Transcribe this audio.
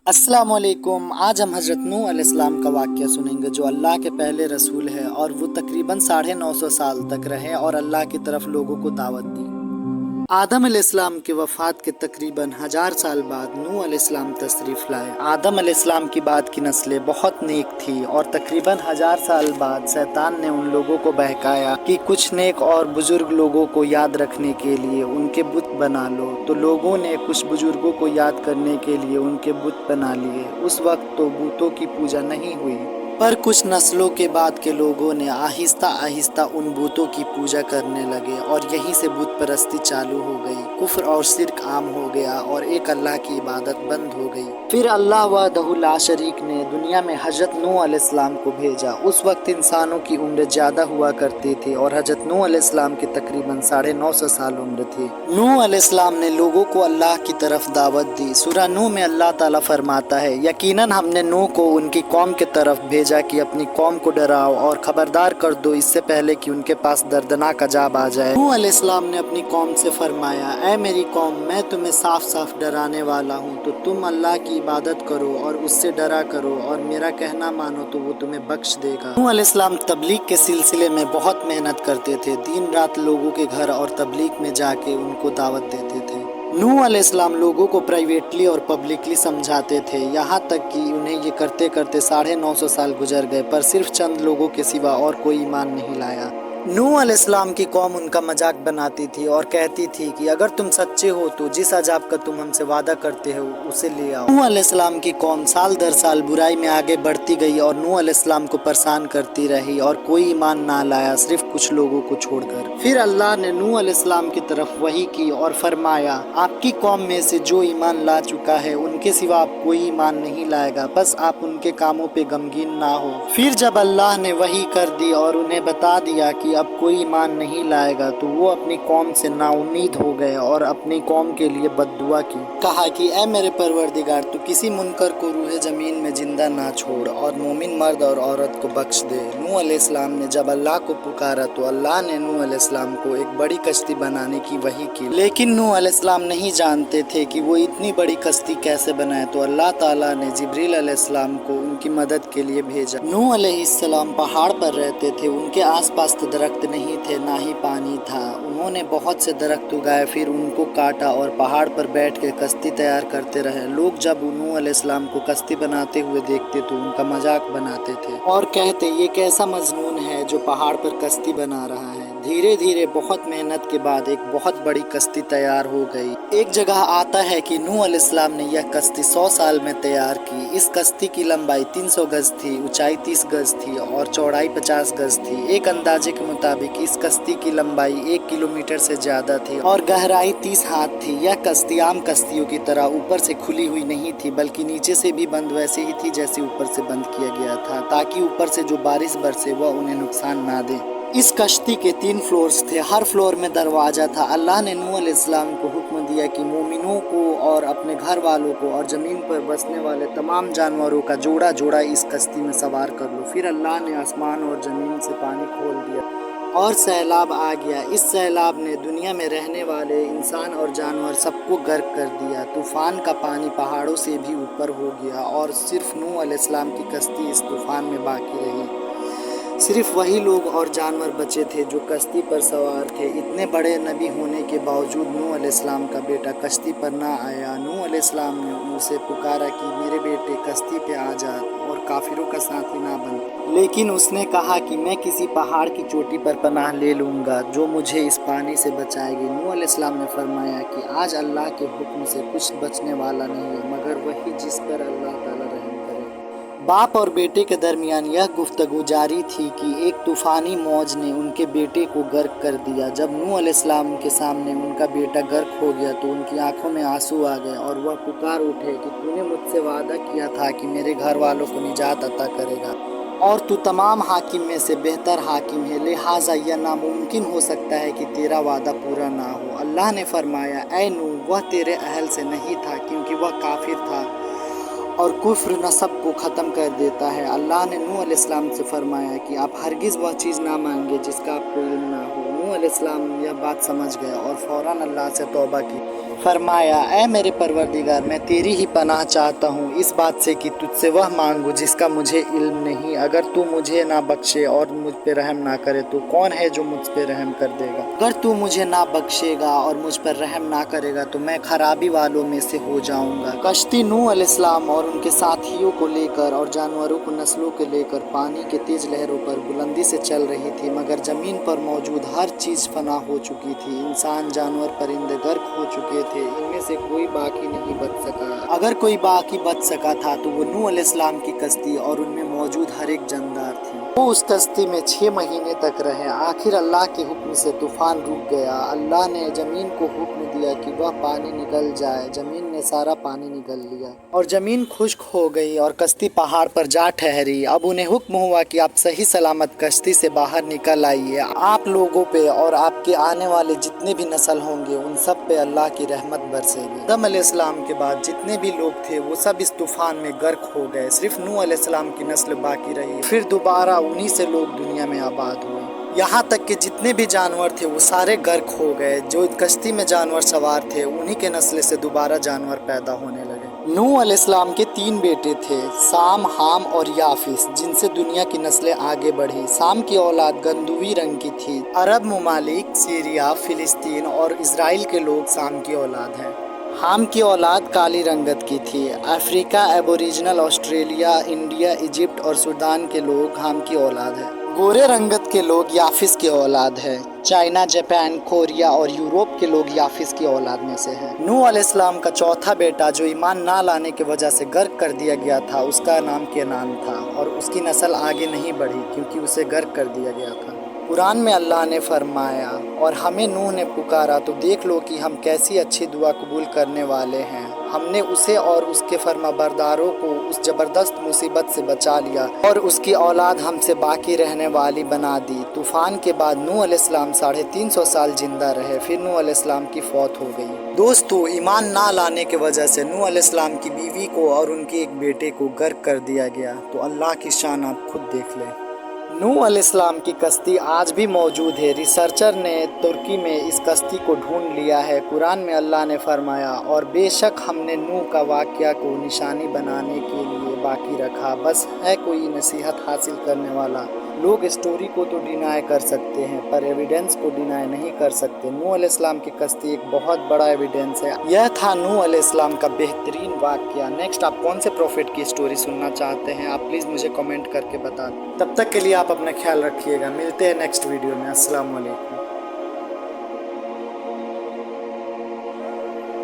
अस्सलाम वालेकुम। आज हम हज़रत नूह अलैहिस्सलाम का वाक़या सुनेंगे जो अल्लाह के पहले रसूल है और वो तकरीबन 950 साल तक रहे और अल्लाह की तरफ लोगों को दावत दी। आदम अलैहिस्सलाम की वफ़ात के तकरीबन 1000 साल बाद नूह अलैहिस्सलाम तशरीफ़ लाए। आदम अलैहिस्सलाम की बाद की नस्लें बहुत नेक थी और तकरीबन 1000 साल बाद शैतान ने उन लोगों को बहकाया कि कुछ नेक और बुजुर्ग लोगों को याद रखने के लिए उनके बुत बना लो। तो लोगों ने कुछ बुजुर्गों को याद करने के लिए उनके बुत बना लिए। उस वक्त तो बुतों की पूजा नहीं हुई, पर कुछ नस्लों के बाद के लोगों ने आहिस्ता आहिस्ता उन बुतों की पूजा करने लगे और यहीं से बुत परस्ती चालू हो गई। कुफ्र और शिर्क आम हो गया और एक अल्लाह की इबादत बंद हो गई। फिर अल्लाह वहदहु ला शरीक ने दुनिया में हज़रत नूह अलैहिस्सलाम को भेजा। उस वक्त इंसानों की उम्र ज़्यादा हुआ करती थी और हज़रत नूह अलैहिस्सलाम की तकरीबन 950 साल उम्र थी। नूह अलैहिस्सलाम ने लोगों को अल्लाह की तरफ दावत दी। सूरह नूह में अल्लाह ताला फरमाता है, यकीनन हमने नूह को उनकी कौम के तरफ भेजा कि अपनी कौम को डराओ और खबरदार कर दो इससे पहले कि उनके पास दर्दनाक अजाब आ जाए। नूह अलैहिस्सलाम ने अपनी कौम से फरमाया, ऐ मेरी कौम, मैं तुम्हें साफ साफ डराने वाला हूँ, तो तुम अल्लाह की इबादत करो और उससे डरा करो और मेरा कहना मानो तो वो तुम्हें बख्श देगा। नूह अलैहिस्सलाम तबलीग के सिलसिले में बहुत मेहनत करते थे। दिन रात लोगों के घर और तबलीग में जाके उनको दावत देते थे। नूह अलैहिस्सलाम लोगों को प्राइवेटली और पब्लिकली समझाते थे, यहाँ तक कि उन्हें ये करते करते 950 साल गुजर गए, पर सिर्फ चंद लोगों के सिवा और कोई ईमान नहीं लाया। नूह अलैहिस्सलाम की कौम उनका मजाक बनाती थी और कहती थी कि अगर तुम सच्चे हो तो जिस अजाब का तुम हमसे वादा करते हो उसे ले आओ। नूह अलैहिस्सलाम की कौम साल दर साल बुराई में आगे बढ़ती गई और नूह अलैहिस्सलाम को परेशान करती रही और कोई ईमान ना लाया, सिर्फ कुछ लोगों को छोड़कर। फिर अल्लाह ने नूह अलैहिस्सलाम की तरफ वही की और फरमाया, आपकी कौम में से जो ईमान ला चुका है उनके सिवा आप कोई ईमान नहीं लाएगा, बस आप उनके कामों पे गमगीन ना हो। फिर जब अल्लाह ने वही कर दी और उन्हें बता दिया कि अब कोई ईमान नहीं लाएगा, तो वो अपनी कौम से नाउम्मीद हो गए और अपनी कौम के लिए बद्दुआ की। कहा कि ऐ मेरे परवरदिगार, तू किसी मुनकर को रूहे ज़मीन में जिंदा ना छोड़ और मोमिन मर्द और औरत को बख्श दे। नूह अलैहिस्सलाम ने जब अल्लाह को पुकारा तो अल्लाह ने नूह अलैहिस्सलाम को एक बड़ी कश्ती बनाने की वही की। लेकिन नूह अलैहिस्सलाम नहीं जानते थे कि वो इतनी बड़ी कश्ती कैसे बनाए, तो अल्लाह ताला ने जिब्रील अलैहिस्सलाम को उनकी मदद के लिए भेजा। नूह अलैहिस्सलाम पहाड़ पर रहते थे। उनके आसपास तो दरख्त नहीं थे, ना ही पानी था। उन्होंने बहुत से दरख्त उगाए, फिर उनको काटा और पहाड़ पर बैठ के कश्ती तैयार करते रहे। लोग जब नूह अलैहिस्सलाम को कश्ती बनाते हुए देखते तो उनका मजाक बनाते थे और कहते, ये कैसा मजनून है जो पहाड़ पर कश्ती बना रहा है। धीरे धीरे बहुत मेहनत के बाद एक बहुत बड़ी कश्ती तैयार हो गई। एक जगह आता है कि नूह अलैहिस्सलाम ने यह कश्ती 100 साल में तैयार की। इस कश्ती की लंबाई 300 गज थी, ऊंचाई 30 गज थी और चौड़ाई 50 गज थी। एक अंदाजे के मुताबिक इस कश्ती की लंबाई 1 किलोमीटर से ज्यादा थी और गहराई 30 हाथ थी। यह कश्ती आम कश्तियों की तरह ऊपर से खुली हुई नहीं थी, बल्कि नीचे से भी बंद वैसे ही थी जैसे ऊपर से बंद किया गया था, ताकि ऊपर से जो बारिश बरसे वह उन्हें नुकसान ना दे। इस कश्ती के 3 फ्लोर्स थे, हर फ्लोर में दरवाजा था। अल्लाह ने नूह अलैहिस्सलाम को हुक्म दिया कि मोमिनों को और अपने घर वालों को और ज़मीन पर बसने वाले तमाम जानवरों का जोड़ा जोड़ा इस कश्ती में सवार कर लो। फिर अल्लाह ने आसमान और ज़मीन से पानी खोल दिया और सैलाब आ गया। इस सैलाब ने दुनिया में रहने वाले इंसान और जानवर सबको गर्क कर दिया। तूफ़ान का पानी पहाड़ों से भी ऊपर हो गया और सिर्फ नूह अलैहिस्सलाम की कश्ती इस तूफ़ान में बाकी रही। सिर्फ वही लोग और जानवर बचे थे जो कश्ती पर सवार थे। इतने बड़े नबी होने के बावजूद नूह अलैहिस्सलाम का बेटा कश्ती पर ना आया। नूह अलैहिस्सलाम ने उनसे पुकारा कि मेरे बेटे कश्ती पे आ जा और काफिरों का साथी ना बन, लेकिन उसने कहा कि मैं किसी पहाड़ की चोटी पर पनाह ले लूँगा जो मुझे इस पानी से बचाएगी। नूह अलैहिस्सलाम ने फरमाया कि आज अल्लाह के हुक्म से कुछ बचने वाला नहीं है मगर वही जिस पर अल्लाह ताला रहम करे। बाप और बेटे के दरमियान यह गुफ्तगू जारी थी कि एक तूफ़ानी मौज ने उनके बेटे को गर्क कर दिया। जब नूह अलैहिस्सलाम के सामने उनका बेटा गर्क हो गया तो उनकी आंखों में आंसू आ गए और वह पुकार उठे कि तूने मुझसे वादा किया था कि मेरे घर वालों को निजात अता करेगा और तू तमाम हाकिम में से बेहतर हाकिम है, लिहाजा यह नामुमकिन हो सकता है कि तेरा वादा पूरा ना हो। अल्लाह ने फरमाया, ऐ नूह, वह तेरे अहल से नहीं था क्योंकि वह काफिर था और कुफ्र नसब को ख़त्म कर देता है। अल्लाह ने नूह अलैहिस्सलाम से फरमाया कि आप हरगिज़ वह चीज़ ना मांगे जिसका आपको इल्म ना हो। नूह अलैहिस्सलाम यह बात समझ गए और फौरन अल्लाह से तौबा की। फरमाया, ऐ मेरे परवरदिगार, मैं तेरी ही पनाह चाहता हूँ इस बात से कि तुझसे वह मांगू जिसका मुझे इल्म नहीं। अगर तू मुझे ना बख्शे और मुझ पे रहम ना करे तो कौन है जो मुझ पे रहम कर देगा। अगर तू मुझे ना बख्शेगा और मुझ पर रहम ना करेगा तो मैं खराबी वालों में से हो जाऊंगा। कश्ती नूह अलैहिस्सलाम और उनके साथियों को लेकर और जानवरों को नस्लों के लेकर पानी के तेज लहरों पर बुलंदी से चल रही थी, मगर जमीन पर मौजूद हर चीज फना हो चुकी थी। इंसान, जानवर, परिंदे गर्क हो चुके थे। इनमें से कोई बाकी नहीं बच सका। अगर कोई बाकी बच सका था तो वो नूह अलैहिस्सलाम की कश्ती और उनमें मौजूद हर एक जानदार थी। वो उस कश्ती में 6 महीने तक रहे। आखिर अल्लाह के हुक्म से तूफान रुक गया। अल्लाह ने जमीन को हुक्म दिया कि वह पानी निकल जाए। जमीन ने सारा पानी निकल लिया और जमीन खुश्क हो गई और कश्ती पहाड़ पर जा ठहरी। अब उन्हें हुक्म हुआ कि आप सही सलामत कश्ती से बाहर निकल आइए। आप लोगों पे और आपके आने वाले जितने भी नस्ल होंगे उन सब पे अल्लाह की रहमत बरसेगी। आदम अलैहिस्सलाम के बाद जितने भी लोग थे वो सब इस तूफान में गर्क हो गए। सिर्फ नूह अलैहिस्सलाम की नस्ल बाकी रही। फिर दोबारा उन्हीं से लोग दुनिया में आबाद हुए। यहाँ तक कि जितने भी जानवर थे वो सारे गर्क हो गए। जो कश्ती में जानवर सवार थे उन्हीं के नस्ल से दोबारा जानवर पैदा होने लगे। नूह अलैहिस्सलाम के 3 बेटे थे, साम, हाम और याफिस, जिनसे दुनिया की नस्लें आगे बढ़ी। साम की औलाद गंदुवी रंग की थी। अरब ममालिक, सीरिया, फिलिस्तीन और इजराइल के लोग साम की औलाद हैं। हाम की औलाद काली रंगत की थी। Africa, aboriginal, Australia, India, Egypt और सूडान के लोग हाम की औलाद हैं। गोरे रंगत के लोग याफिस की औलाद है। चाइना, जापान, कोरिया और यूरोप के लोग याफिस की औलाद में से हैं। नूह अलैहिस्सलाम का चौथा बेटा जो ईमान ना लाने की वजह से गर्क कर दिया गया था, उसका नाम केनान था और उसकी नस्ल आगे नहीं बढ़ी क्योंकि उसे गर्क कर दिया गया था। कुरान में अल्लाह ने फरमाया, और हमें नूह ने पुकारा तो देख लो कि हम कैसी अच्छी दुआ कबूल करने वाले हैं। हमने उसे और उसके फरमाबरदारों को उस जबरदस्त मुसीबत से बचा लिया और उसकी औलाद हमसे बाकी रहने वाली बना दी। तूफान के बाद नूह अलैहिस्सलाम 350 साल जिंदा रहे। फिर नूह अलैहिस्सलाम की फौत हो गई। दोस्तों, ईमान ना लाने की वजह से नूह अलैहिस्सलाम की बीवी को और उनके एक बेटे को गर्क कर दिया गया। तो अल्लाह की शान आप खुद देख लें। नूह अलैहिस्सलाम की कश्ती आज भी मौजूद है। रिसर्चर ने तुर्की में इस कश्ती को ढूंढ लिया है। कुरान में अल्लाह ने फरमाया, और बेशक हमने नूह का वाक़या को निशानी बनाने के लिए बाकी रखा, बस है कोई नसीहत हासिल करने वाला। लोग स्टोरी को तो डिनाई कर सकते हैं पर एविडेंस को डिनाई नहीं कर सकते। नूह अलैहिस्सलाम की कश्ती एक बहुत बड़ा एविडेंस है। यह था नूह अलैहिस्सलाम का बेहतरीन वाक़या। नेक्स्ट आप कौन से प्रॉफिट की स्टोरी सुनना चाहते हैं, आप प्लीज़ मुझे कमेंट करके बता दें। तब तक के लिए आप अपना ख्याल रखिएगा। मिलते हैं नेक्स्ट वीडियो में। अस्सलाम वालेकुम।